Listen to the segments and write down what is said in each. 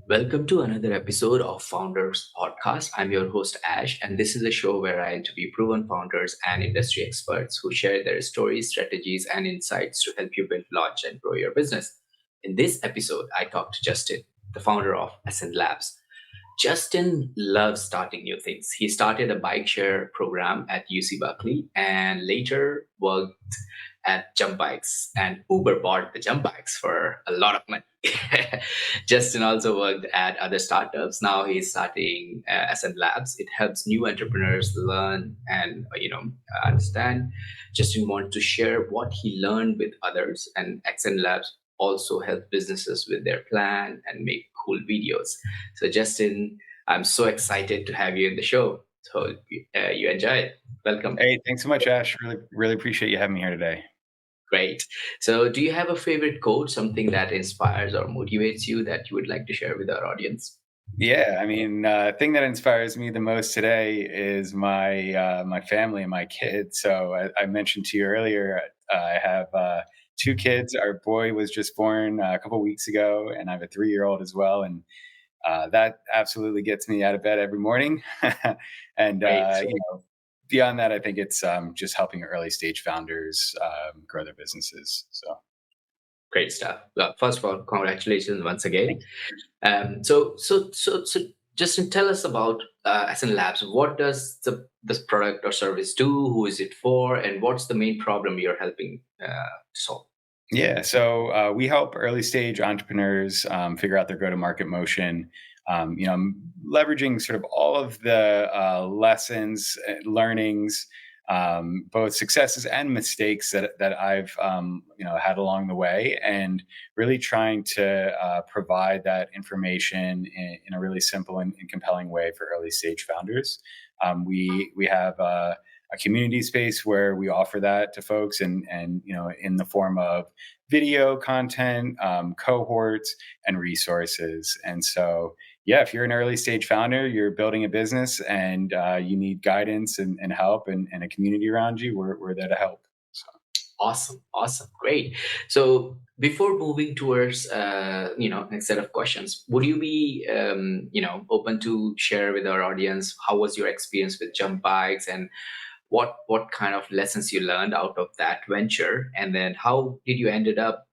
Welcome to another episode of Founders Podcast. I'm your host, Ash, and this is a show where I interview proven founders and industry experts who share their stories, strategies, and insights to help you build, launch, and grow your business. In this episode, I talked to Justin, the founder of SN Labs. Justin loves starting new things. He started a bike share program at UC Berkeley and later worked at jump bikes, and Uber bought the jump bikes for a lot of money. Justin also worked at other startups. Now he's starting SN Labs. It helps new entrepreneurs learn and understand. Justin wants to share what he learned with others, and SN Labs also help businesses with their plan and make cool videos. So Justin, I'm so excited to have you in the show. So you enjoy it. Welcome. Hey, thanks so much, Ash. Really appreciate you having me here today. Great. So, do you have a favorite quote, something that inspires or motivates you that you would like to share with our audience? Yeah, I mean, thing that inspires me the most today is my family and my kids. So I mentioned to you earlier, I have two kids. Our boy was just born a couple weeks ago, and I have a 3-year-old as well. And that absolutely gets me out of bed every morning. and Great. beyond that, I think it's just helping early stage founders grow their businesses. So. Great stuff. Well, first of all, congratulations once again. Thanks. So, Justin, tell us about SN Labs. What does this product or service do? Who is it for? And what's the main problem you're helping solve? Yeah, so we help early stage entrepreneurs figure out their go to market motion. Leveraging sort of all of the lessons, learnings, both successes and mistakes that I've had along the way, and really trying to provide that information in a really simple and compelling way for early stage founders. We have a community space where we offer that to folks, and in the form of video content, cohorts, and resources. And so, yeah, if you're an early stage founder, you're building a business, and you need guidance and help and a community around you, we're there to help. So. Awesome, awesome, great. So before moving towards next set of questions, would you be open to share with our audience how was your experience with jump bikes and what kind of lessons you learned out of that venture, and then how did you ended up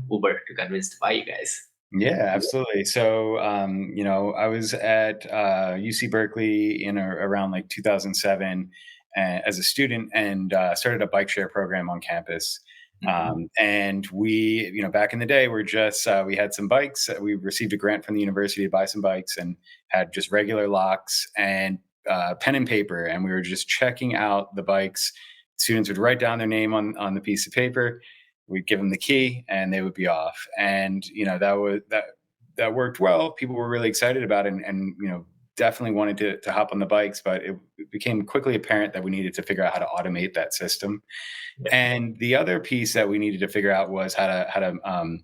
Uber to convince to buy you guys? Yeah, absolutely. So, I was at UC Berkeley in around like 2007 as a student, and started a bike share program on campus. Mhm. And we, back in the day, we're just we had some bikes. We received a grant from the university to buy some bikes, and had just regular locks and pen and paper, and we were just checking out the bikes. Students would write down their name on the piece of paper. We'd give them the key, and they would be off. And that worked well. People were really excited about it, and definitely wanted to hop on the bikes. But it became quickly apparent that we needed to figure out how to automate that system. Yeah. And the other piece that we needed to figure out was how to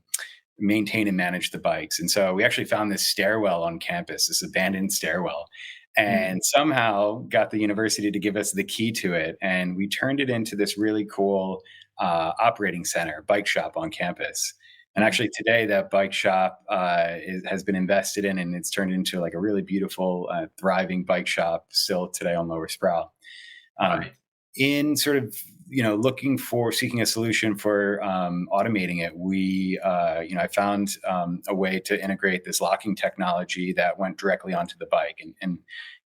maintain and manage the bikes. And so we actually found this stairwell on campus, this abandoned stairwell, Mm. and somehow got the university to give us the key to it. And we turned it into this really cool operating center, bike shop on campus. And Mm. actually, today that bike shop has been invested in, and it's turned into like a really beautiful, thriving bike shop still today on Lower Sproul. All Um, right. in sort of seeking a solution for automating it, I found a way to integrate this locking technology that went directly onto the bike. And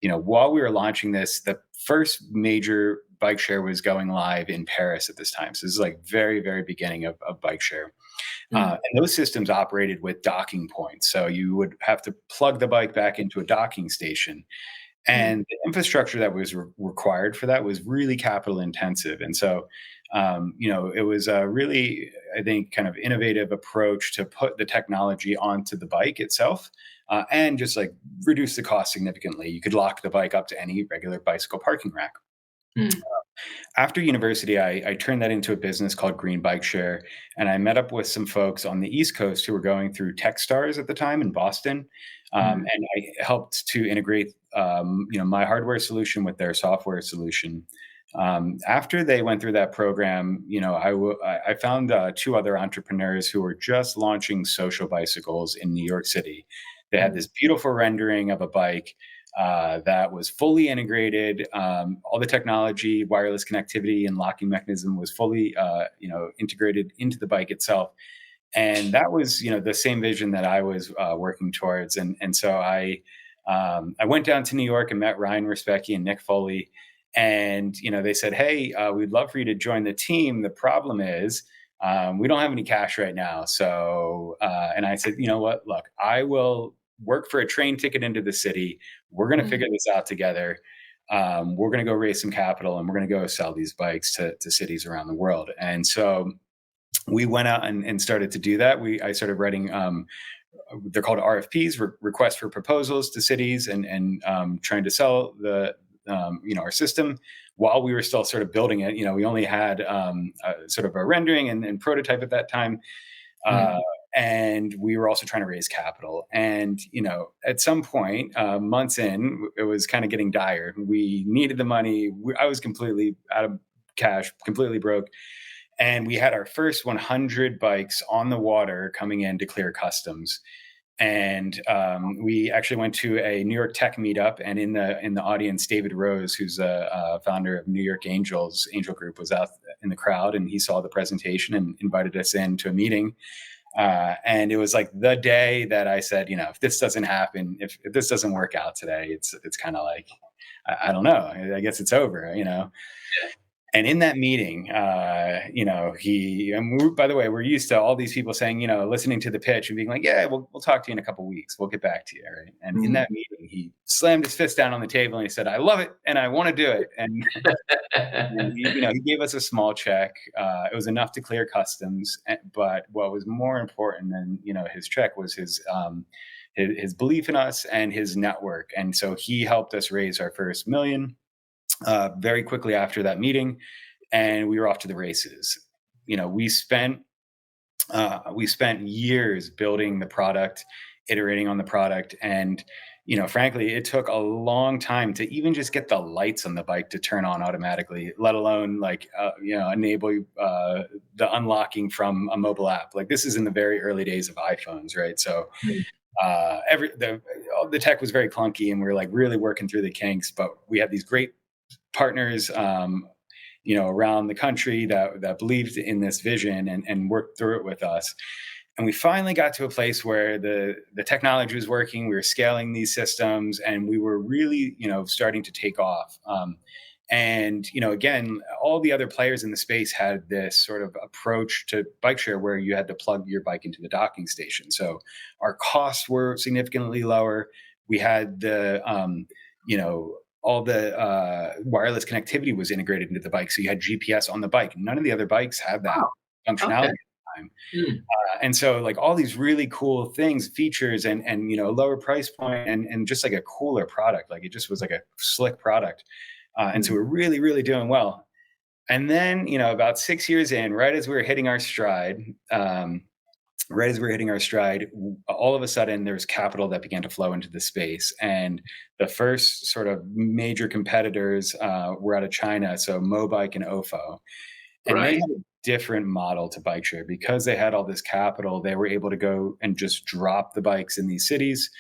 while we were launching this, the first major bike share was going live in Paris at this time. So this is like very, very beginning of bike share. Mm. And those systems operated with docking points. So you would have to plug the bike back into a docking station, Mm. and the infrastructure that was required for that was really capital intensive. And so, it was a really, I think, kind of innovative approach to put the technology onto the bike itself, and just like reduce the cost significantly. You could lock the bike up to any regular bicycle parking rack. Mm. After university, I turned that into a business called Green Bike Share, and I met up with some folks on the East Coast who were going through TechStars at the time in Boston, Mm. and I helped to integrate, my hardware solution with their software solution. After they went through that program, I found two other entrepreneurs who were just launching social bicycles in New York City. They had this beautiful rendering of a bike that was fully integrated. All the technology, wireless connectivity, and locking mechanism was fully, integrated into the bike itself. And that was, the same vision that I was working towards. And so I went down to New York and met Ryan Respecki and Nick Foley. And, they said, hey, we'd love for you to join the team. The problem is we don't have any cash right now. So, and I said, you know what, look, I will work for a train ticket into the city. We're going to figure this out together. We're going to go raise some capital and we're going to go sell these bikes to cities around the world. And so we went out and started to do that. I started writing, they're called RFPs, requests for proposals to cities, and trying to sell our system while we were still sort of building it. We only had sort of a rendering and prototype at that time. And we were also trying to raise capital. And, at some point, months in, it was kind of getting dire. We needed the money. I was completely out of cash, completely broke. And we had our first 100 bikes on the water coming in to clear customs. And we actually went to a New York tech meetup, and in the audience, David Rose, who's a founder of New York Angel Group, was out in the crowd, and he saw the presentation and invited us into a meeting. And it was like the day that I said, if this doesn't happen, if this doesn't work out today, it's kind of like, I don't know, I guess it's over, Yeah. And in that meeting, by the way, we're used to all these people saying, listening to the pitch and being like, yeah, we'll talk to you in a couple of weeks. We'll get back to you. Right. And in that meeting, he slammed his fist down on the table and he said, I love it. And I want to do it. And, he gave us a small check. It was enough to clear customs. But what was more important than, his check was his belief in us and his network. And so he helped us raise our first million very quickly after that meeting, and we were off to the races. We spent years building the product, iterating on the product, and frankly, it took a long time to even just get the lights on the bike to turn on automatically, let alone enable the unlocking from a mobile app. Like, this is in the very early days of iPhones, right? So the tech was very clunky, and we were like really working through the kinks, but we had these great partners, around the country that believed in this vision and worked through it with us. And we finally got to a place where the technology was working. We were scaling these systems, and we were really, starting to take off. And again, all the other players in the space had this sort of approach to bike share where you had to plug your bike into the docking station. So our costs were significantly lower. We had all the wireless connectivity was integrated into the bike. So you had GPS on the bike. None of the other bikes had that functionality at the time. And so like all these really cool things, features, and lower price point, and just like a cooler product. Like, it just was like a slick product. And so we're really, really doing well. And then, about 6 years in, right as we were hitting our stride, all of a sudden there was capital that began to flow into the space. And the first sort of major competitors were out of China, so Mobike and Ofo. And they had a different model to bike share. Because they had all this capital, they were able to go and just drop the bikes in these cities.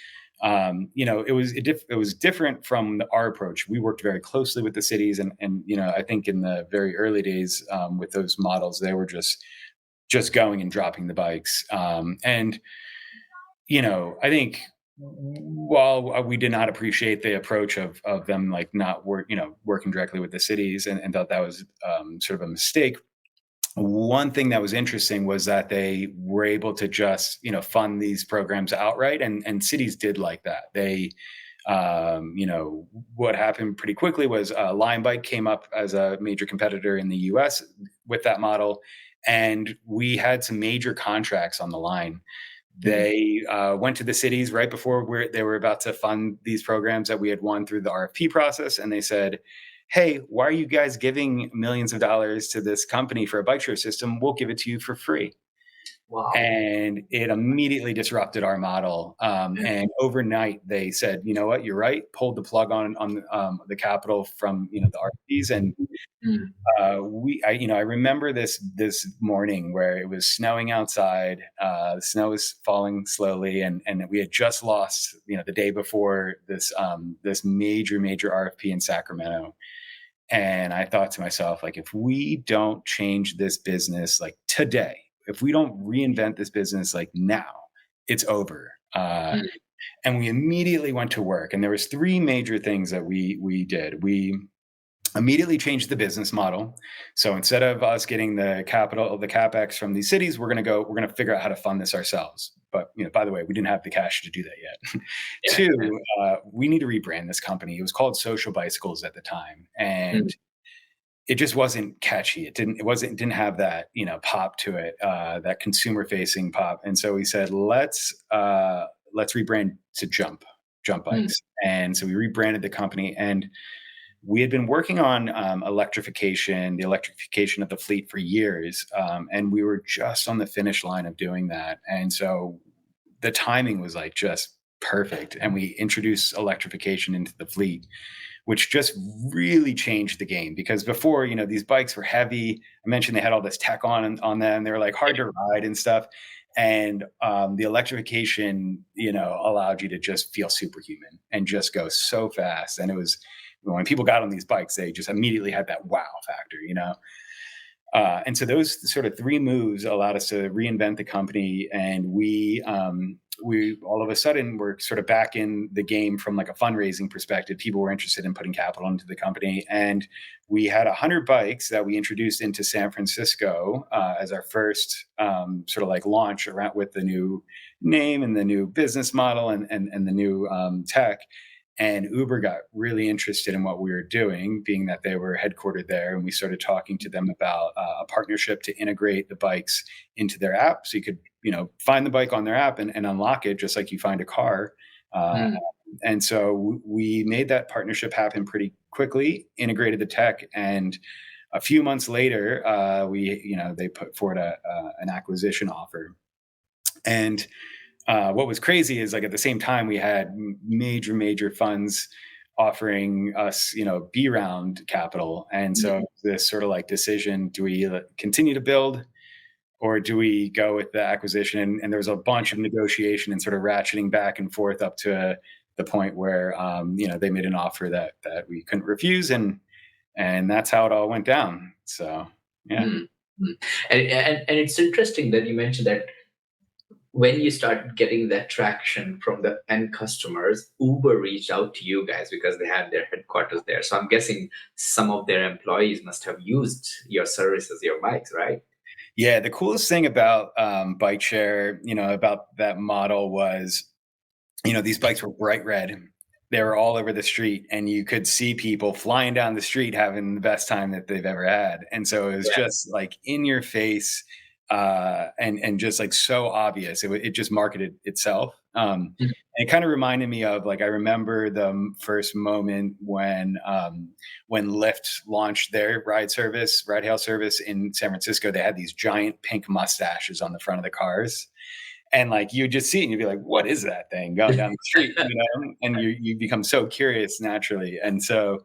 It was different from our approach. We worked very closely with the cities, and I think in the very early days with those models, they were just going and dropping the bikes. I think while we did not appreciate the approach of them like not working directly with the cities, and thought that was sort of a mistake, one thing that was interesting was that they were able to just fund these programs outright, and cities did like that. They what happened pretty quickly was Lime Bike came up as a major competitor in the US with that model, and we had some major contracts on the line. They went to the cities right before they were about to fund these programs that we had won through the RFP process, and they said, hey, why are you guys giving millions of dollars to this company for a bike share system? We'll give it to you for free. Wow. and it immediately disrupted our model. And overnight, they said, "You know what? You're right." Pulled the plug on the capital from the RPs, and Mm, I remember this morning where it was snowing outside. The snow was falling slowly, and we had just lost the day before this major RFP in Sacramento. And I thought to myself, like, if we don't change this business like today, if we don't reinvent this business like now, it's over. mm, And we immediately went to work. And there was three major things that we did. We immediately changed the business model. So instead of us getting the capital, the capex from these cities, we're going to figure out how to fund this ourselves. But by the way, we didn't have the cash to do that yet. yeah, Two, yeah. we need to rebrand this company. It was called Social Bicycles at the time, Mm, and it just wasn't catchy. It didn't have that pop to it, that consumer facing pop. And so we said let's rebrand to Jump mm, Bikes. And so we rebranded the company, and we had been working on the electrification of the fleet for years, and we were just on the finish line of doing that. And so the timing was like just perfect, and we introduced electrification into the fleet, which just really changed the game. Because before, these bikes were heavy. I mentioned they had all this tech on them. They were like hard to ride and stuff. And the electrification, allowed you to just feel superhuman and just go so fast. And it was when people got on these bikes, they just immediately had that wow factor. And so those sort of three moves allowed us to reinvent the company, and we all of a sudden were sort of back in the game from like a fundraising perspective. People were interested in putting capital into the company, and we had 100 bikes that we introduced into San Francisco as our first sort of like launch around with the new name and the new business model and the new tech. And Uber got really interested in what we were doing, being that they were headquartered there. And we started talking to them about a partnership to integrate the bikes into their app. So you could, find the bike on their app and unlock it just like you find a car. Uh, mm, and so we made that partnership happen pretty quickly, integrated the tech. And a few months later, they put forward an acquisition offer. And what was crazy is like at the same time we had major funds offering us B round capital. And so mm, this sort of like decision, do we continue to build or do we go with the acquisition? And there was a bunch of negotiation and sort of ratcheting back and forth up to the point where they made an offer that we couldn't refuse, and that's how it all went down. So yeah. mm, mm. And it's interesting that you mentioned that when you start getting that traction from the end customers, Uber reached out to you guys because they had their headquarters there. So I'm guessing some of their employees must have used your services, your bikes, right? Yeah, the coolest thing about bike share, about that model was, these bikes were bright red. They were all over the street, and you could see people flying down the street having the best time that they've ever had. And so it was Yeah. just like in your face, and just like so obvious. It just marketed itself. Mm, And it kind of reminded me of like I remember the first moment when Lyft launched their ride hail service in San Francisco. They had these giant pink mustaches on the front of the cars, and like you just see it and you'd be like, what is that thing going down the street, and you become so curious naturally. And so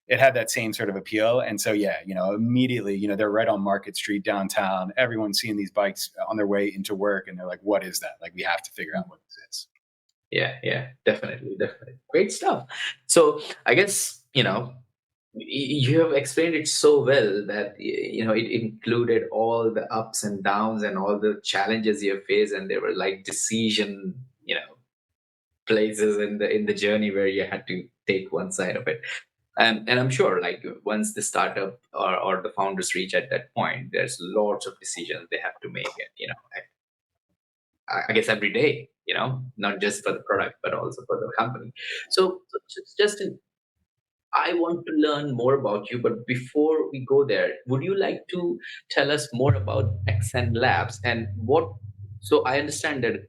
it had that same sort of appeal. And so yeah, immediately, they're right on Market Street downtown, everyone's seeing these bikes on their way into work, and they're like, what is that? Like, we have to figure out what this is. yeah, yeah, definitely, definitely. Great stuff. So I guess, you have explained it so well that it included all the ups and downs and all the challenges you have faced, and there were like decision, places in the journey where you had to take one side of it. And I'm sure, like once the startup or the founders reach at that point, there's lots of decisions they have to make. And I guess every day, not just for the product but also for the company. So Justin, I want to learn more about you, but before we go there, would you like to tell us more about XN Labs and what? So I understand that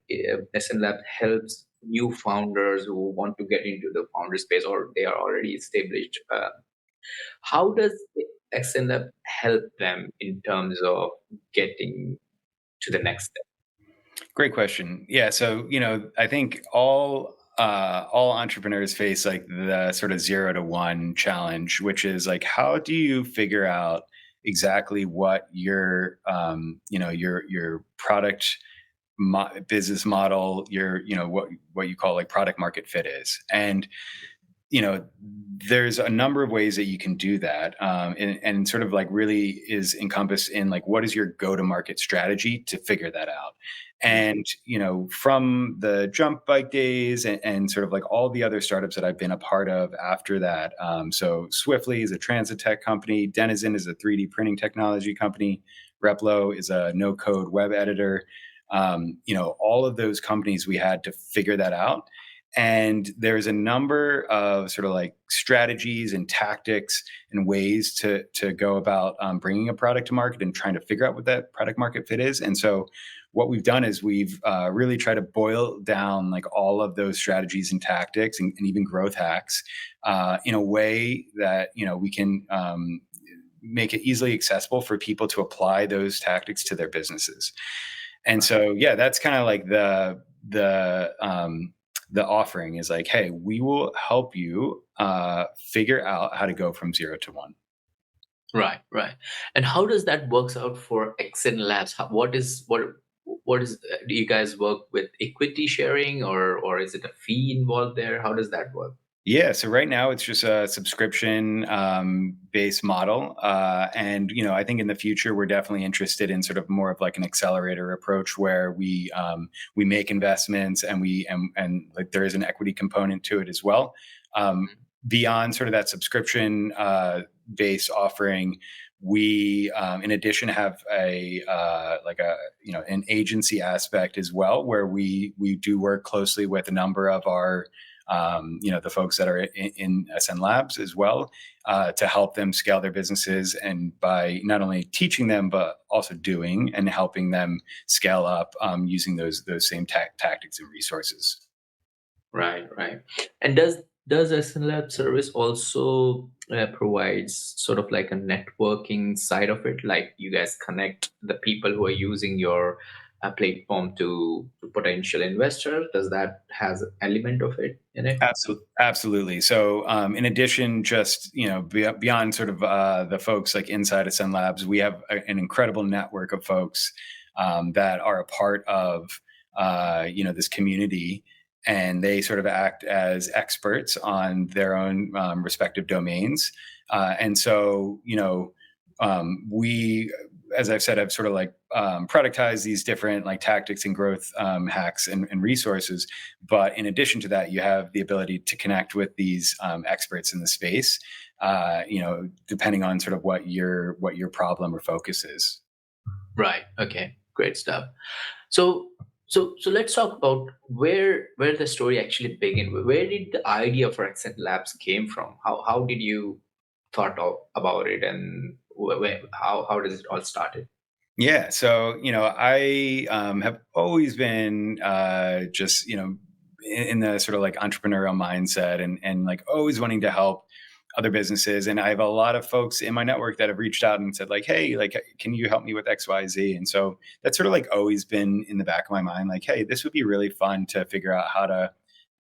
SN Lab helps new founders who want to get into the founder space or they are already established. How does XN Lab help them in terms of getting to the next step? Great question. Yeah. So, I think all entrepreneurs face like the sort of 0 to 1 challenge, which is like, how do you figure out exactly what your product business model, what you call like product market fit is. And you know, there's a number of ways that you can do that, and sort of like really is encompassed in like what is your go-to-market strategy to figure that out. And from the jump bike days and sort of like all the other startups that I've been a part of after that. So Swiftly is a transit tech company. Denizen is a 3D printing technology company. Replo is a no-code web editor. All of those companies, we had to figure that out. And there's a number of sort of like strategies and tactics and ways to go about bringing a product to market and trying to figure out what that product market fit is. And so what we've done is we've really tried to boil down like all of those strategies and tactics and even growth hacks in a way that we can make it easily accessible for people to apply those tactics to their businesses. And so yeah, that's kind of like the offering is like, hey, we will help you figure out how to go from 0 to 1. Right, right. And how does that works out for Exen Labs? What is do you guys work with equity sharing, or is it a fee involved there? How does that work? Yeah, so right now it's just a subscription based model, and I think in the future we're definitely interested in sort of more of like an accelerator approach where we make investments and and like there is an equity component to it as well. Beyond sort of that subscription based offering, we in addition have a like a an agency aspect as well, where we do work closely with a number of our the folks that are in SN Labs as well, to help them scale their businesses, and by not only teaching them but also doing and helping them scale up using those same tactics and resources. Right, right. And does SNLab service also provides sort of like a networking side of it? Like you guys connect the people who are using your platform to potential investors. Does that has an element of it in it? Absolutely. So, in addition, just beyond sort of the folks like inside of Sun Labs, we have an incredible network of folks that are a part of this community, and they sort of act as experts on their own respective domains. And so, we, as I've said, I've sort of like productized these different like tactics and growth hacks and resources. But in addition to that, you have the ability to connect with these experts in the space, depending on sort of what your problem or focus is. Right. Okay. Great stuff. So so let's talk about where the story actually began. Where did the idea for Accent Labs came from? How did you about it, and how does it all started? Yeah. So, I have always been just, in the sort of like entrepreneurial mindset and like always wanting to help other businesses. And I have a lot of folks in my network that have reached out and said like, hey, like, can you help me with XYZ? And so that's sort of like always been in the back of my mind, like, hey, this would be really fun to figure out how to,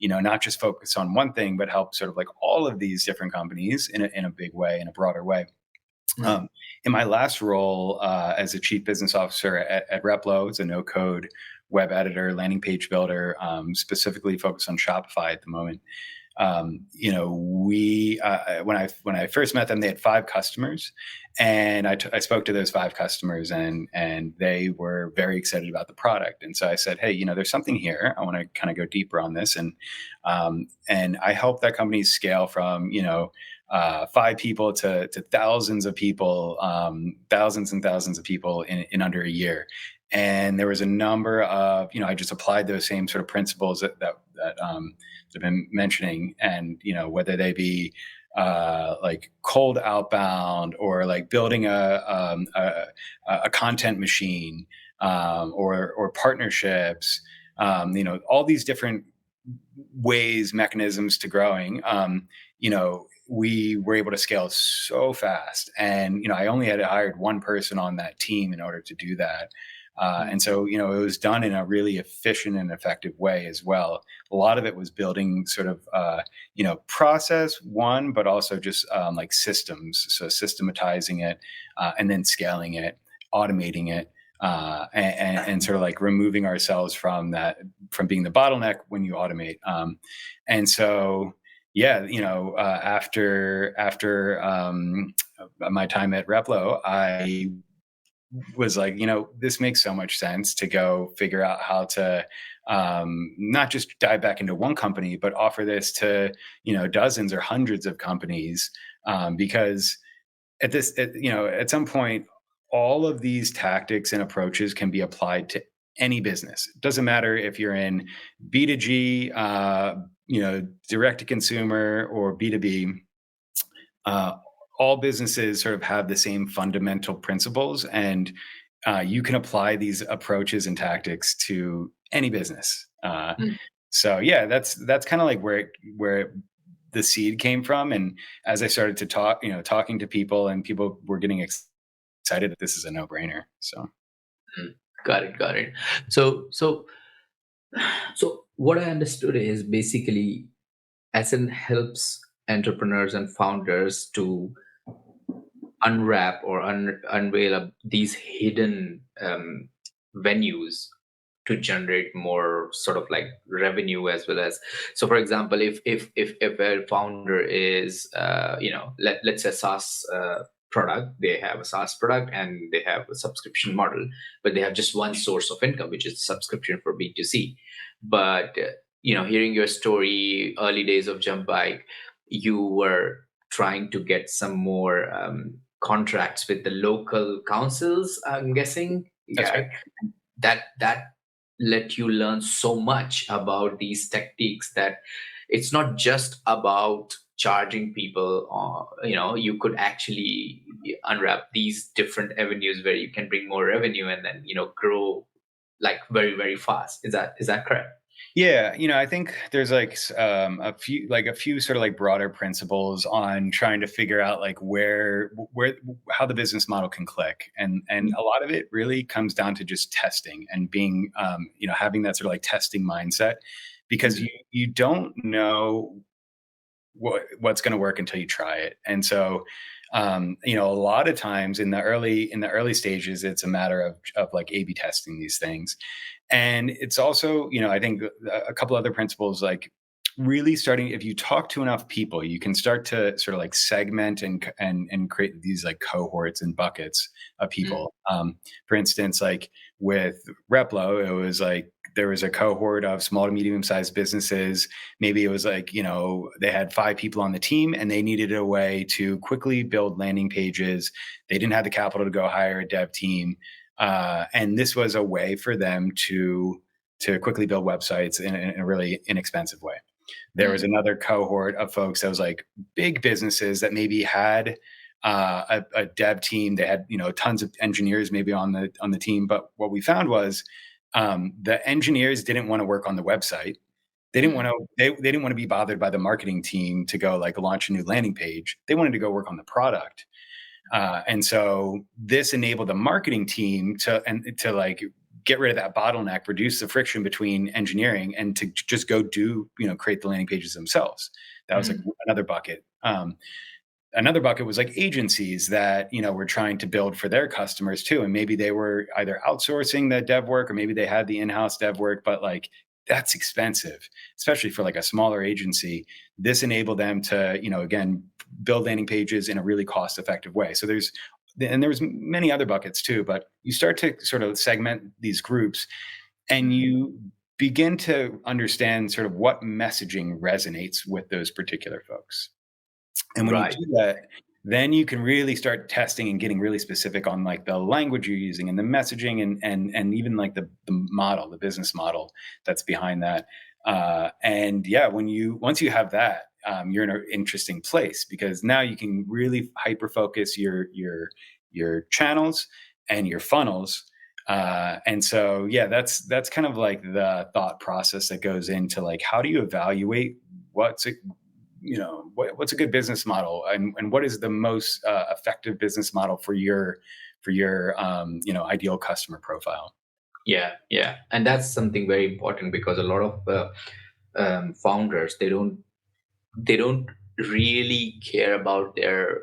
not just focus on one thing, but help sort of like all of these different companies in a big way, in a broader way. Right. Um, in my last role as a chief business officer at Replo, it's a no-code web editor, landing page builder, specifically focused on Shopify at the moment. We when I first met them, they had 5 customers, and I spoke to those 5 customers, and they were very excited about the product. And so I said, hey, there's something here. I want to kind of go deeper on this, and I helped that company scale from 5 people to thousands of people, thousands and thousands of people in under a year. And there was a number of, I just applied those same sort of principles that I've been mentioning, and whether they be like cold outbound, or like building a content machine, or partnerships, all these different ways, mechanisms to growing. We were able to scale so fast, and I only had hired one person on that team in order to do that. And so, it was done in a really efficient and effective way as well. A lot of it was building sort of, process one, but also just like systems. So systematizing it and then scaling it, automating it. And sort of like removing ourselves from being the bottleneck when you automate. And so, yeah, after my time at Replo, I was like, this makes so much sense to go figure out how to not just dive back into one company, but offer this to, dozens or hundreds of companies. Because at some point, all of these tactics and approaches can be applied to any business. It doesn't matter if you're in B2G, direct to consumer, or B2B. All businesses sort of have the same fundamental principles, and you can apply these approaches and tactics to any business. Mm. So yeah, that's kind of like where the seed came from. And as I started to talking to people, and people were getting excited that this is a no brainer. So Mm. Got it. So so what I understood is basically SN helps entrepreneurs and founders to unwrap or unveil these hidden venues to generate more sort of like revenue, as well as, so for example, if a founder is let's say SaaS product, they have a SaaS product and they have a subscription model, but they have just one source of income, which is subscription for B2C. But hearing your story, early days of Jump Bike, you were trying to get some more contracts with the local councils, I'm guessing. that's right. Yeah, that let you learn so much about these techniques, that it's not just about charging people. You could actually unwrap these different avenues where you can bring more revenue and then grow like very, very fast. Is that correct? Yeah, I think there's like a few sort of like broader principles on trying to figure out like where how the business model can click, and a lot of it really comes down to just testing and being having that sort of like testing mindset, because you don't know what's going to work until you try it. And so a lot of times in the early stages, it's a matter of like A/B testing these things. And it's also, I think a couple other principles, like really starting, if you talk to enough people, you can start to sort of like segment and create these like cohorts and buckets of Mm. people. For instance, like with Replo, it was like there was a cohort of small to medium sized businesses. Maybe it was like, they had 5 people on the team and they needed a way to quickly build landing pages. They didn't have the capital to go hire a dev team. And this was a way for them to quickly build websites in a really inexpensive way. There was Mm. another cohort of folks that was like big businesses that maybe had a dev team. They had tons of engineers maybe on the team. But what we found was the engineers didn't want to work on the website. They didn't want Mm. to. They didn't want to be bothered by the marketing team to go like launch a new landing page. They wanted to go work on the product. And so this enabled the marketing team to like get rid of that bottleneck, reduce the friction between engineering, and to just go create the landing pages themselves. That was like Mm. another bucket. Another bucket was like agencies that were trying to build for their customers too, and maybe they were either outsourcing the dev work or maybe they had the in-house dev work, but like that's expensive, especially for like a smaller agency. This enabled them to again build landing pages in a really cost effective way. So there was many other buckets too, but you start to sort of segment these groups, and you begin to understand sort of what messaging resonates with those particular folks. And when you Right. do that, then you can really start testing and getting really specific on like the language you're using and the messaging, and even like the business model that's behind that. And yeah, once you have that, you're in an interesting place, because now you can really hyper focus your channels and your funnels. And so yeah, that's kind of like the thought process that goes into like how do you evaluate what's a, what's a good business model, and what is the most effective business model for your ideal customer profile. Yeah, and that's something very important because a lot of founders, they don't really care about their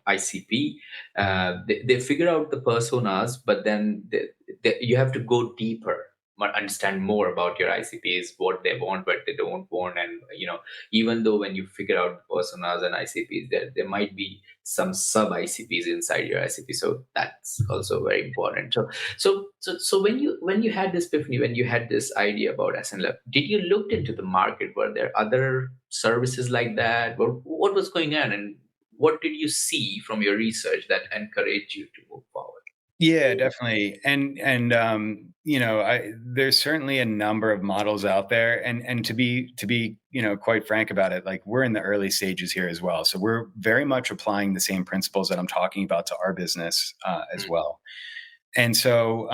ICP. They figure out the personas, but then you have to go deeper, understand more about your ICPs, what they want, what they don't want. And even though when you figure out the personas and ICPs, there might be some sub ICPs inside your ICP, so that's also very important. So when you had this epiphany, when you had this idea about SNLF, did you looked into the market? Were there other services like that? What was going on, and what did you see from your research that encouraged you to move forward? Yeah, definitely. And there's certainly a number of models out there, and to be quite frank about it, like we're in the early stages here as well. So we're very much applying the same principles that I'm talking about to our business as Mm, well. And so,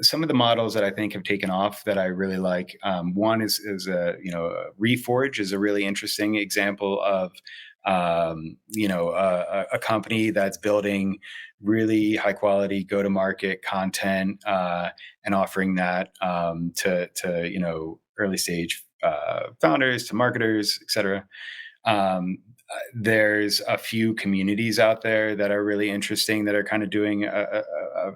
some of the models that I think have taken off that I really like. One is Reforge is a really interesting example of a company that's building really high quality go to market content and offering that to early stage founders, to marketers, etc. Um, there's a few communities out there that are really interesting that are kind of doing a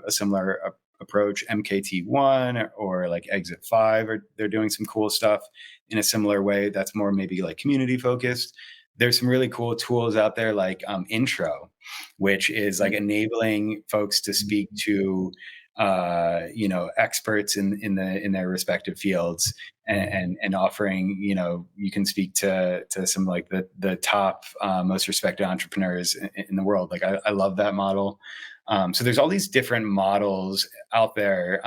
similar approach. MKT1 or like Exit 5, or they're doing some cool stuff in a similar way that's more maybe like community focused. There's some really cool tools out there like Intro, which is like mm, enabling folks to speak to experts in their respective fields, and offering, you can speak to some like the top most respected entrepreneurs in the world. Like I love that model. So there's all these different models out there.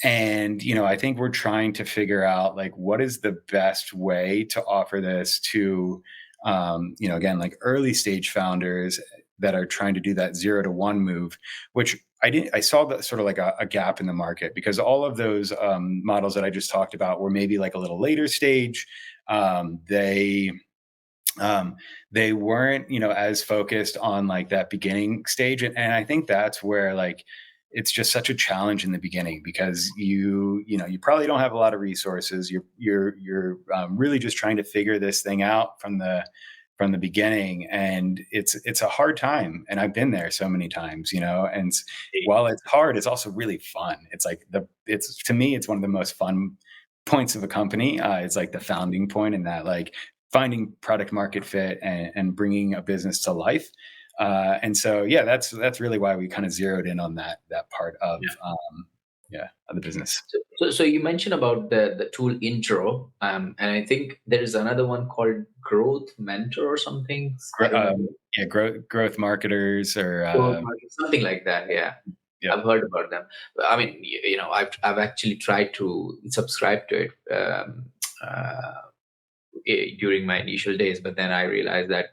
And I think we're trying to figure out like what is the best way to offer this to again, like early stage founders that are trying to do that 0 to 1 move, which I saw that sort of like a gap in the market, because all of those models that I just talked about were maybe like a little later stage. Um, they they weren't, as focused on like that beginning stage. And I think that's where like it's just such a challenge in the beginning, because you probably don't have a lot of resources. You're really just trying to figure this thing out from the beginning, and it's a hard time. And I've been there so many times, and while it's hard, it's also really fun. It's like it's, to me, it's one of the most fun points of a company. It's like the founding point, in that like finding product market fit and bringing a business to life. And so, yeah, that's really why we kind of zeroed in on that part of of the business. So you mentioned about the tool Intro, and I think there is another one called Growth Mentor or something. I don't know. Yeah, growth marketers, or Growth Market, something like that. Yeah, yeah. I've heard about them. But, I mean, I've actually tried to subscribe to it during my initial days, but then I realized that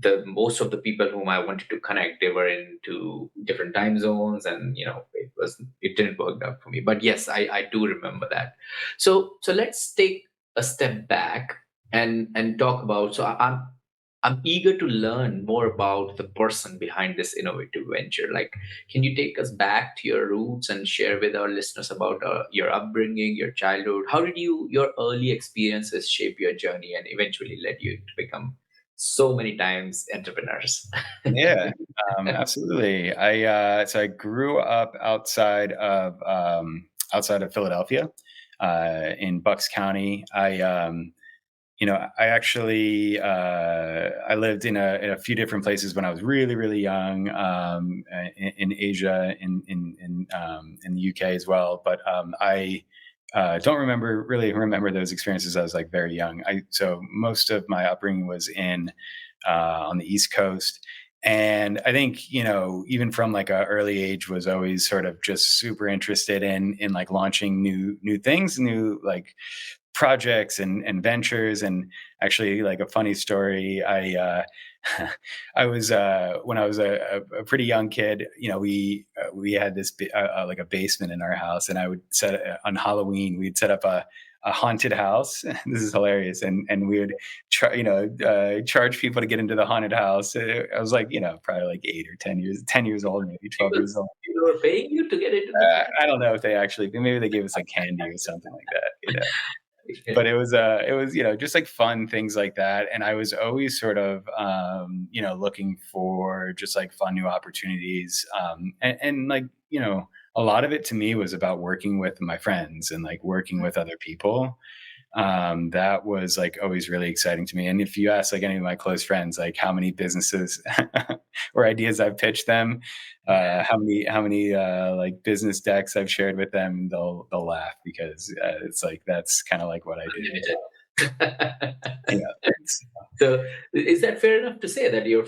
the most of the people whom I wanted to connect, they were into different time zones, and it didn't work out for me. But yes, I do remember that. So let's take a step back and talk about. So I'm eager to learn more about the person behind this innovative venture. Like, can you take us back to your roots and share with our listeners about your upbringing, your childhood? How did your early experiences shape your journey and eventually led you to become so many times entrepreneurs? Yeah, absolutely. I grew up outside of Philadelphia, in Bucks County. I actually I lived in a few different places when I was really really young, in Asia, in the UK as well. But I don't really remember those experiences. I was like very young. So most of my upbringing was in on the East Coast. And I think, even from like a early age, was always sort of just super interested in like launching new things, new like projects and ventures. And actually, like a funny story, I was when I was a pretty young kid. We had this like a basement in our house, and I would on Halloween we'd set up a haunted house. This is hilarious, and we would charge people to get into the haunted house. I was like, probably like 8 or 10 years old, maybe 12 People, years old. people were paying you to get into the hut. I don't know if they actually, maybe they gave us like candy or something like that. But Okay. it was, just like fun things like that. And I was always sort of, looking for just like fun new opportunities. And like, a lot of it to me was about working with my friends and like working with other people. That was like always really exciting to me. And if you ask like any of my close friends, like how many businesses or ideas I've pitched them, how many like business decks I've shared with them, they'll laugh because it's like that's kind of like what I do. Unlimited. Yeah. So, is that fair enough to say that your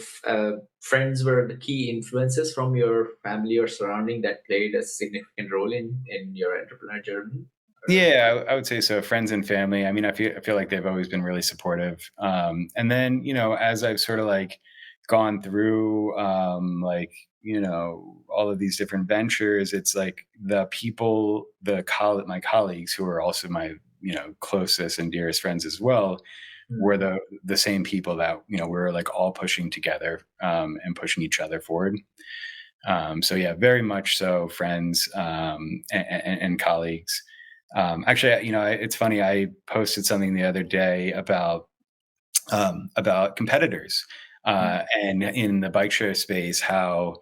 friends were the key influences from your family or surrounding that played a significant role in your entrepreneur journey? Yeah, I would say so. Friends and family. I mean, I feel like they've always been really supportive. And then as I've sort of like gone through, all of these different ventures, it's like the people, my colleagues who are also my closest and dearest friends as well, were Mm. the same people that we're like all pushing together and pushing each other forward. So yeah, very much so, friends and colleagues. Actually, it's funny. I posted something the other day about competitors, Mm. and in the bike share space, how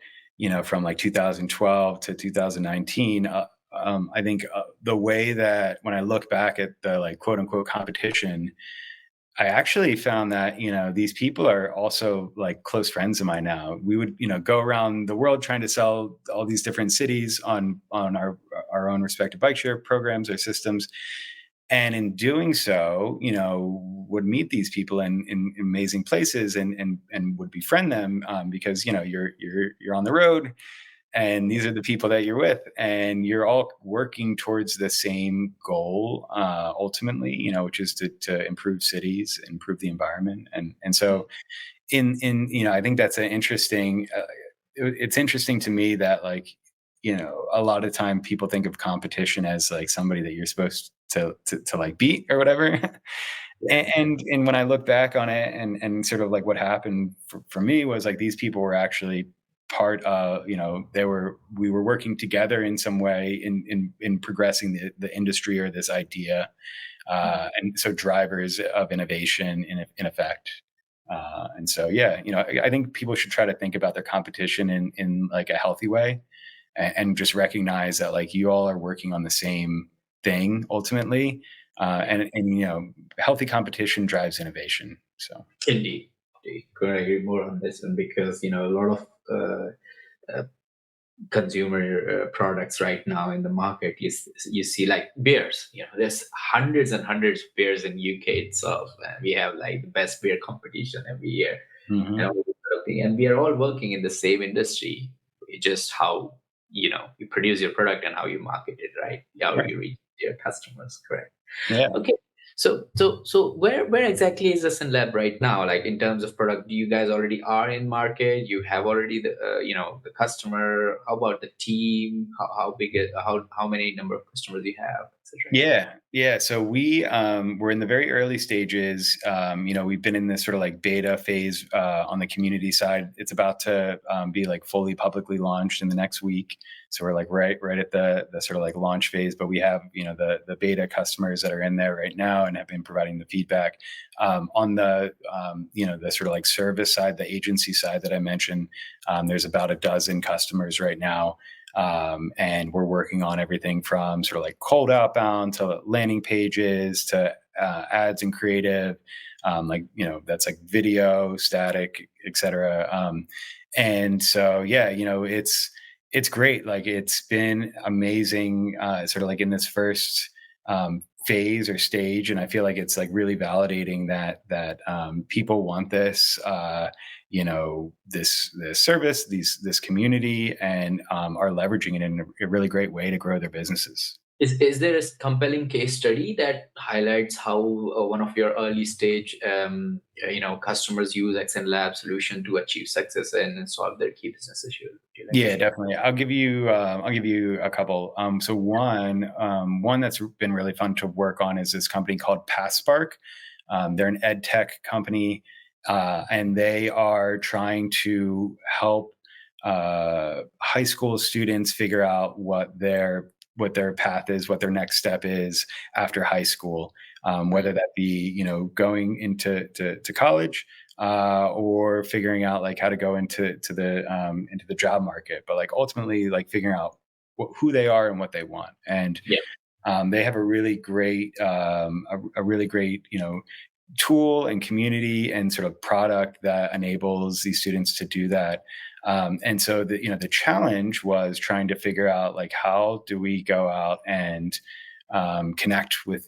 from like 2012 to 2019. I think the way that when I look back at the like quote unquote competition, I actually found that, these people are also like close friends of mine now. We would, go around the world trying to sell all these different cities on our own respective bike share programs or systems. And in doing so, would meet these people in amazing places and would befriend them, because, you're on the road, and these are the people that you're with, and you're all working towards the same goal, ultimately, which is to improve cities, improve the environment. And so in I think that's an interesting it's interesting to me that like a lot of time people think of competition as like somebody that you're supposed to like beat or whatever. Yeah. And when I look back on it, and sort of like what happened for me was like these people were actually part of, we were working together in some way in progressing the industry or this idea, Mm. and so drivers of innovation in effect. And so yeah, I think people should try to think about their competition in like a healthy way, and just recognize that like you all are working on the same thing ultimately. And healthy competition drives innovation. So Indeed. Indeed. Couldn't agree more on this one because a lot of uh, consumer products right now in the market. You see like beers. There's hundreds and hundreds of beers in UK itself. We have like the best beer competition every year, and mhm. all this sort of thing. And we are all working in the same industry. It's just how you produce your product and how you market it, right? How Right. you reach your customers, correct? Yeah. Okay. So where exactly is the Sun Lab right now? Like in terms of product, do you guys already are in market? You have already the the customer. How about the team? How big is how many number of customers you have, etc. Yeah, yeah. So we're in the very early stages. We've been in this sort of like beta phase on the community side. It's about to be like fully publicly launched in the next week. So we're like right at the sort of like launch phase. But we have the beta customers that are in there right now and have been providing the feedback. On the the sort of like service side, the agency side that I mentioned, there's about a dozen customers right now, and we're working on everything from sort of like cold outbound to landing pages to ads and creative, that's like video, static, etc. And so yeah, it's great. Like it's been amazing, sort of like in this first phase or stage, and I feel like it's like really validating that people want this. This service, this community, and are leveraging it in a really great way to grow their businesses. Is there a compelling case study that highlights how one of your early stage customers use XN Lab solution to achieve success and solve their key business issues? Would you like to Yeah, share? definitely. I'll give you a couple. So one that's been really fun to work on is this company called PassSpark. They're an ed tech company, and they are trying to help high school students figure out what their path is, what their next step is after high school, whether that be going to college, or figuring out like how to go into the job market, but like ultimately like figuring out who they are and what they want. And Yeah. they have a really great tool and community and sort of product that enables these students to do that. And so the challenge was trying to figure out like how do we go out and connect with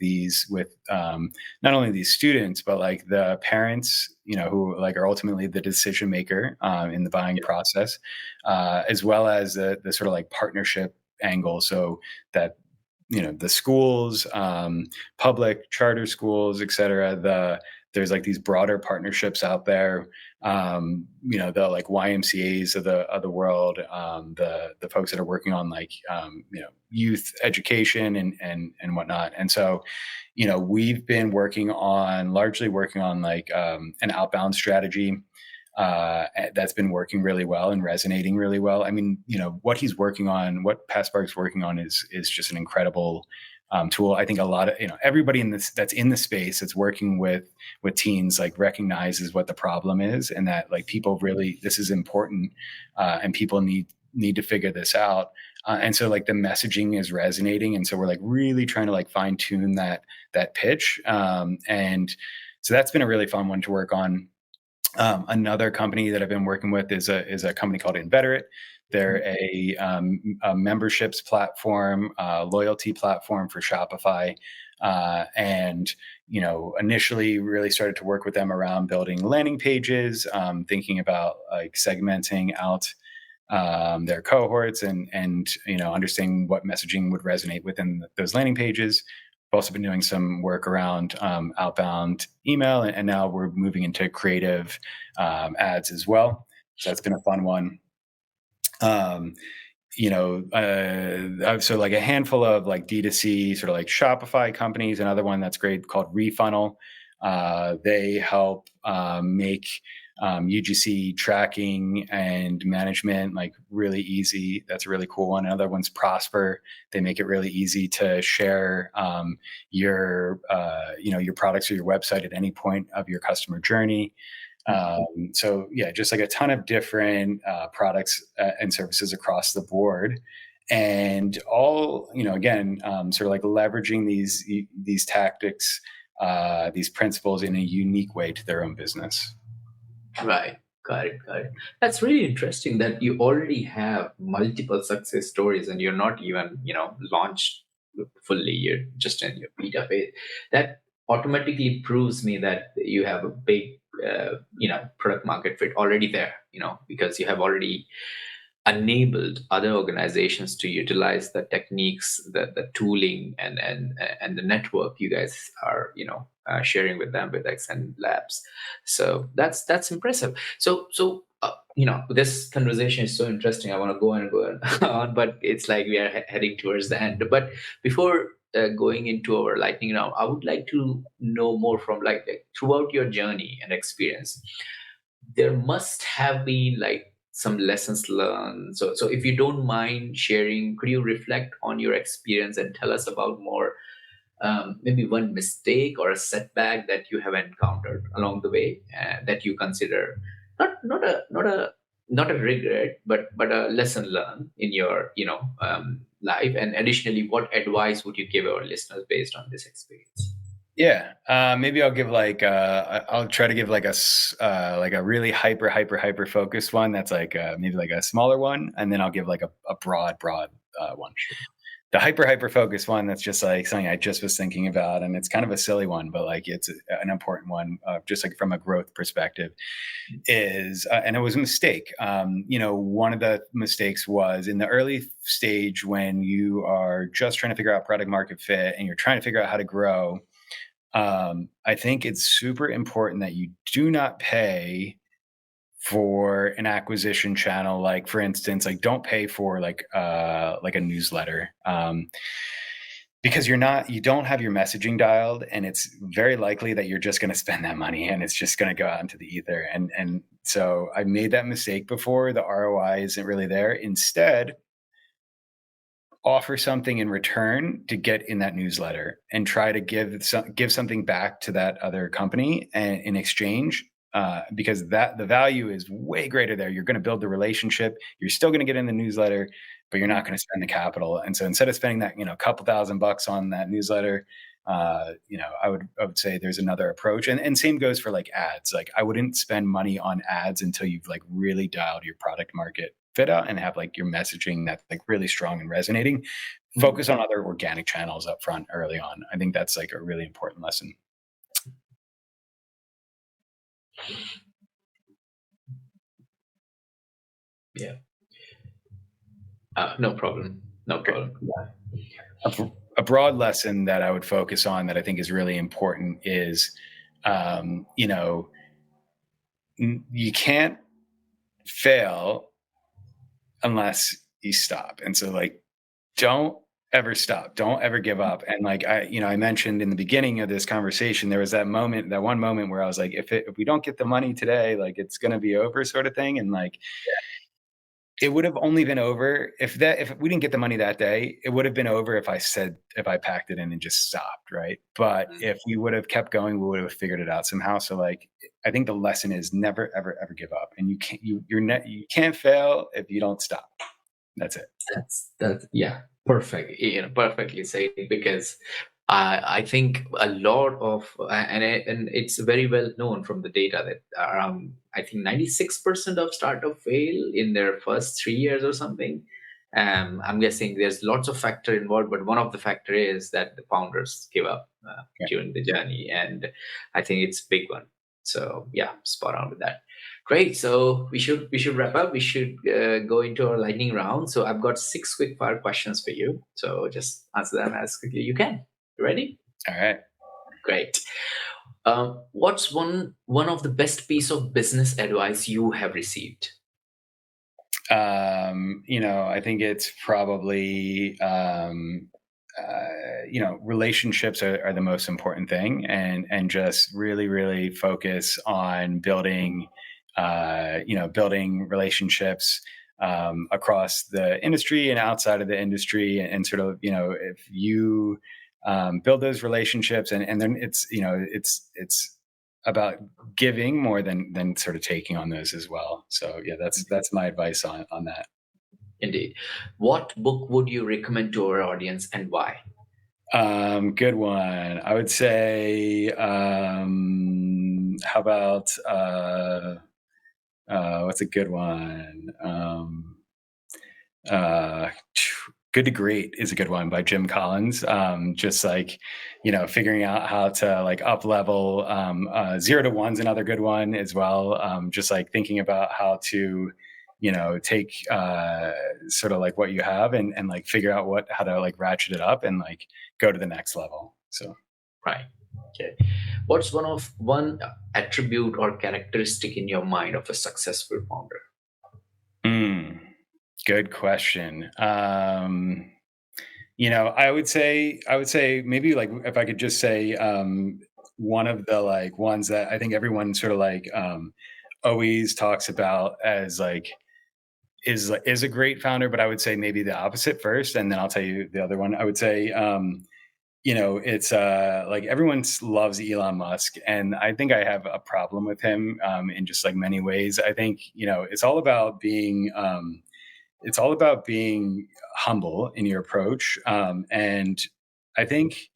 not only these students but like the parents who like are ultimately the decision maker in the buying process, as well as the sort of like partnership angle, so that the schools, public charter schools, et cetera. There's like these broader partnerships out there. The like YMCA's of the world, the folks that are working on like youth education and whatnot. And so, we've been largely working on like an outbound strategy that's been working really well and resonating really well. I mean, what PassSpark's working on is just an incredible tool. I think a lot of everybody that's in the space that's working with teens like recognizes what the problem is, and that like people really this is important, and people need to figure this out. And so like the messaging is resonating, and so we're like really trying to like fine tune that pitch, and so that's been a really fun one to work on. Another company that I've been working with is a company called Inveterate. They're a memberships platform, loyalty platform for Shopify, and initially really started to work with them around building landing pages, thinking about like segmenting out their cohorts and understanding what messaging would resonate within those landing pages. We've also been doing some work around outbound email, and now we're moving into creative ads as well. So that's been a fun one. Um, so like a handful of like D2C sort of like Shopify companies. Another one that's great called Refunnel. They help make UGC tracking and management like really easy. That's a really cool one. Another one's Prosper. They make it really easy to share your products or your website at any point of your customer journey. So yeah, just like a ton of different products and services across the board, and all again, sort of like leveraging these tactics, these principles in a unique way to their own business. Right. Got it. Got it. That's really interesting that you already have multiple success stories and you're not even, launched fully. You're just in your beta phase. That automatically proves me that you have a big, product market fit already there, because you have already enabled other organizations to utilize the techniques, the tooling, and the network you guys are sharing with them with XN Labs. So that's impressive. So this conversation is so interesting. I want to go and go on, but it's like we are heading towards the end. But before going into our lightning round, I would like to know more from like throughout your journey and experience there must have been like some lessons learned. So if you don't mind sharing, could you reflect on your experience and tell us about more, maybe one mistake or a setback that you have encountered along the way that you consider not a regret, but a lesson learned in your life. And additionally, what advice would you give our listeners based on this experience? Yeah, maybe I'll try to give like a really hyper focused one that's like maybe like a smaller one, and then I'll give like a broad one. the hyper focused one, that's just like something I just was thinking about, and it's kind of a silly one, but like it's an important one, just like from a growth perspective, is and it was a mistake. One of the mistakes was in the early stage when you are just trying to figure out product market fit and you're trying to figure out how to grow. I think it's super important that you do not pay for an acquisition channel. Like for instance, like don't pay for like a newsletter, because you don't have your messaging dialed, and it's very likely that you're just going to spend that money and it's just going to go out into the ether. And so I made that mistake before. The ROI isn't really there. Instead, offer something in return to get in that newsletter and try to give something back to that other company and in exchange, because the value is way greater there. You're going to build the relationship. You're still going to get in the newsletter, but you're not going to spend the capital. And so instead of spending that, a couple $1,000 on that newsletter, I would say there's another approach. And same goes for like ads. Like I wouldn't spend money on ads until you've like really dialed your product market fit out and have like your messaging that's like really strong and resonating. Focus on other organic channels up front early on. I think that's like a really important lesson. Yeah. No problem. No problem. Yeah. A broad lesson that I would focus on that I think is really important is, you can't fail unless you stop. And so like, don't ever stop. Don't ever give up. And like I mentioned in the beginning of this conversation, there was that one moment where I was like, if we don't get the money today, like it's going to be over, sort of thing. And like, it would have only been over if we didn't get the money that day. It would have been over if I packed it in and just stopped, right? But if we would have kept going, we would have figured it out somehow. So like, I think the lesson is never, ever, ever give up. And you can't fail if you don't stop. That's it. That's yeah, perfect. Perfectly said. Because I think a lot of and it's very well known from the data that around, I think, 96% of startup fail in their first 3 years or something. I'm guessing there's lots of factor involved, but one of the factor is that the founders give up during the journey, and I think it's a big one. So yeah, spot on with that. Great. So we should wrap up. We should go into our lightning round. So I've got 6 quick fire questions for you. So just answer them as quickly as you can. You ready? All right. Great. What's one of the best piece of business advice you have received? I think it's probably, relationships are the most important thing, and just really, really focus on building relationships across the industry and outside of the industry, and sort of, if you build those relationships, and then it's about giving more than sort of taking on those as well. So yeah, that's my advice on that. Indeed. What book would you recommend to our audience and why? Good one. I would say, how about, what's a good one? Uh, Good to Great is a good one by Jim Collins. Just like, figuring out how to like up level. 0 to 1's another good one as well. Just like thinking about how to, take sort of like what you have and like figure out how to like ratchet it up and like go to the next level. So. Right. Okay. What's one attribute or characteristic in your mind of a successful founder? Good question. I would say maybe like if I could just say, one of the like ones that I think everyone sort of like always talks about as like is a great founder, but I would say maybe the opposite first, and then I'll tell you the other one. I would say, it's like everyone loves Elon Musk, and I think I have a problem with him in just like many ways. I think it's all about being humble in your approach, and I think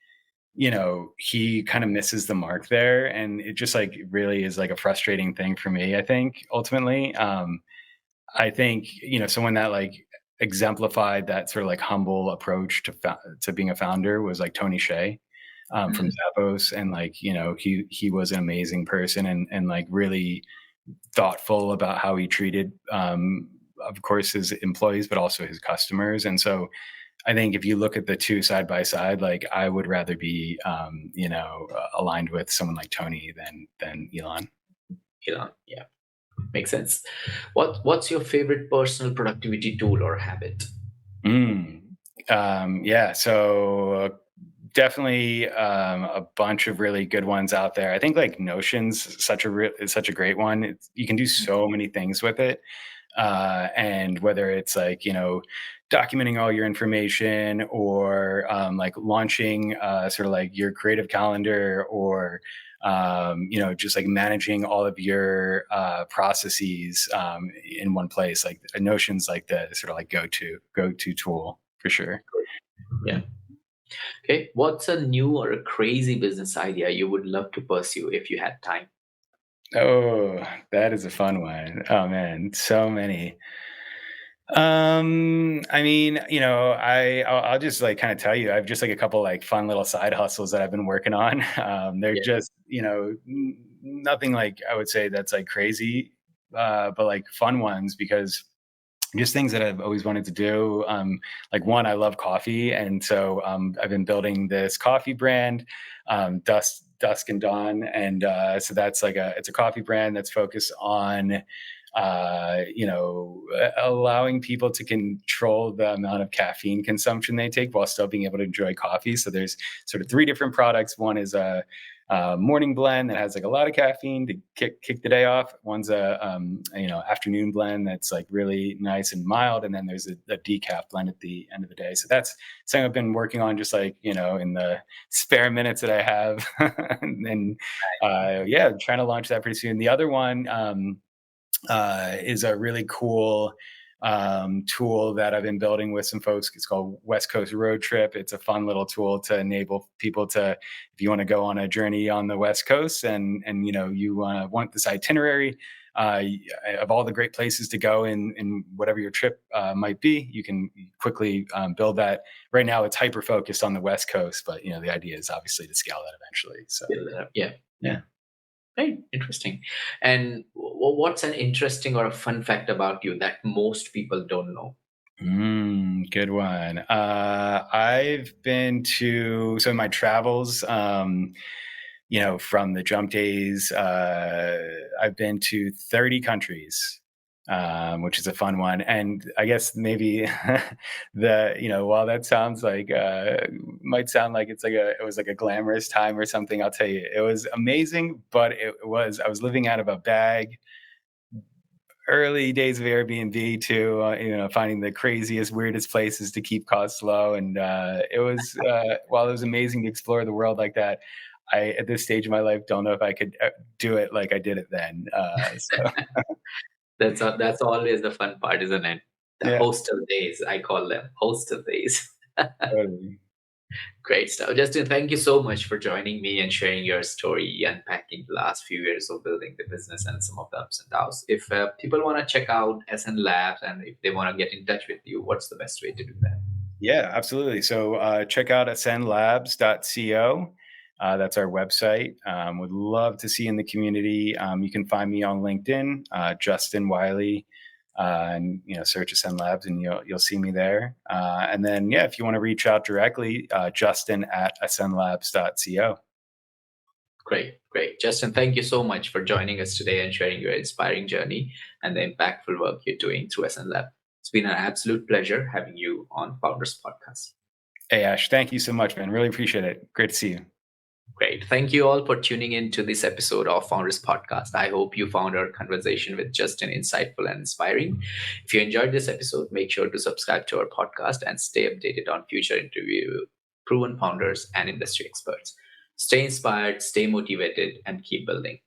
he kind of misses the mark there, and it just like really is like a frustrating thing for me. I think ultimately, I think someone that like exemplified that sort of like humble approach to being a founder was like Tony Hsieh from Mm, Zappos, and like he was an amazing person, and like really thoughtful about how he treated, of course, his employees, but also his customers. And so I think if you look at the two side by side, like I would rather be, aligned with someone like Tony than Elon. Elon, yeah, makes sense. What's your favorite personal productivity tool or habit? Mm. Yeah, so definitely a bunch of really good ones out there. I think like Notion's is such a great one. You can do so many things with it, and whether it's like documenting all your information, or like launching sort of like your creative calendar, or just like managing all of your processes in one place. Like Notion's like the sort of like go to tool for sure. Yeah. Okay. What's a new or a crazy business idea you would love to pursue if you had time? Oh, that is a fun one. Oh man, so many. I mean, I'll just like kind of tell you, I have just like a couple like fun little side hustles that I've been working on. They're Yeah. just, nothing like I would say that's like crazy, but like fun ones, because just things that I've always wanted to do. Like one, I love coffee, and so I've been building this coffee brand, Dusk and Dawn, and so that's like it's a coffee brand that's focused on, allowing people to control the amount of caffeine consumption they take while still being able to enjoy coffee. So there's sort of three different products. One is a morning blend that has like a lot of caffeine to kick the day off. One's a afternoon blend that's like really nice and mild, and then there's a decaf blend at the end of the day. So that's something I've been working on, just like in the spare minutes that I have, and yeah, trying to launch that pretty soon. The other one is a really cool tool that I've been building with some folks. It's called West Coast Road Trip. It's a fun little tool to enable people to, if you want to go on a journey on the West Coast, and you want this itinerary of all the great places to go in whatever your trip might be, you can quickly build that. Right now, it's hyper focused on the West Coast, but the idea is obviously to scale that eventually. So Yeah. yeah. Right. Interesting. And what's an interesting or a fun fact about you that most people don't know? Good one. I've been to, so in my travels, from the jump days, I've been to 30 countries, which is a fun one. And I guess maybe while that sounds like, might sound like it was like a glamorous time or something, I'll tell you, it was amazing, but I was living out of a bag. Early days of Airbnb too, finding the craziest, weirdest places to keep costs low, and it was while it was amazing to explore the world like that. I, at this stage of my life, don't know if I could do it like I did it then. So That's always the fun part, isn't it? The yeah, hostel days, I call them hostel days. totally. Great stuff. Justin, thank you so much for joining me and sharing your story, unpacking the last few years of building the business and some of the ups and downs. If people want to check out SN Labs and if they want to get in touch with you, what's the best way to do that? Yeah, absolutely. So check out ascendlabs.co. That's our website. Would love to see you in the community. You can find me on LinkedIn, Justin Wiley, and search Ascend Labs, and you'll see me there. And then yeah, if you want to reach out directly, Justin at ascendlabs.co. Great, great. Justin, thank you so much for joining us today and sharing your inspiring journey and the impactful work you're doing through SN Lab. It's been an absolute pleasure having you on Founders Podcast. Hey Ash, thank you so much, man. Really appreciate it. Great to see you. Great. Thank you all for tuning in to this episode of Founders Podcast. I hope you found our conversation with Justin insightful and inspiring. If you enjoyed this episode, make sure to subscribe to our podcast and stay updated on future interview proven founders and industry experts. Stay inspired, stay motivated, and keep building.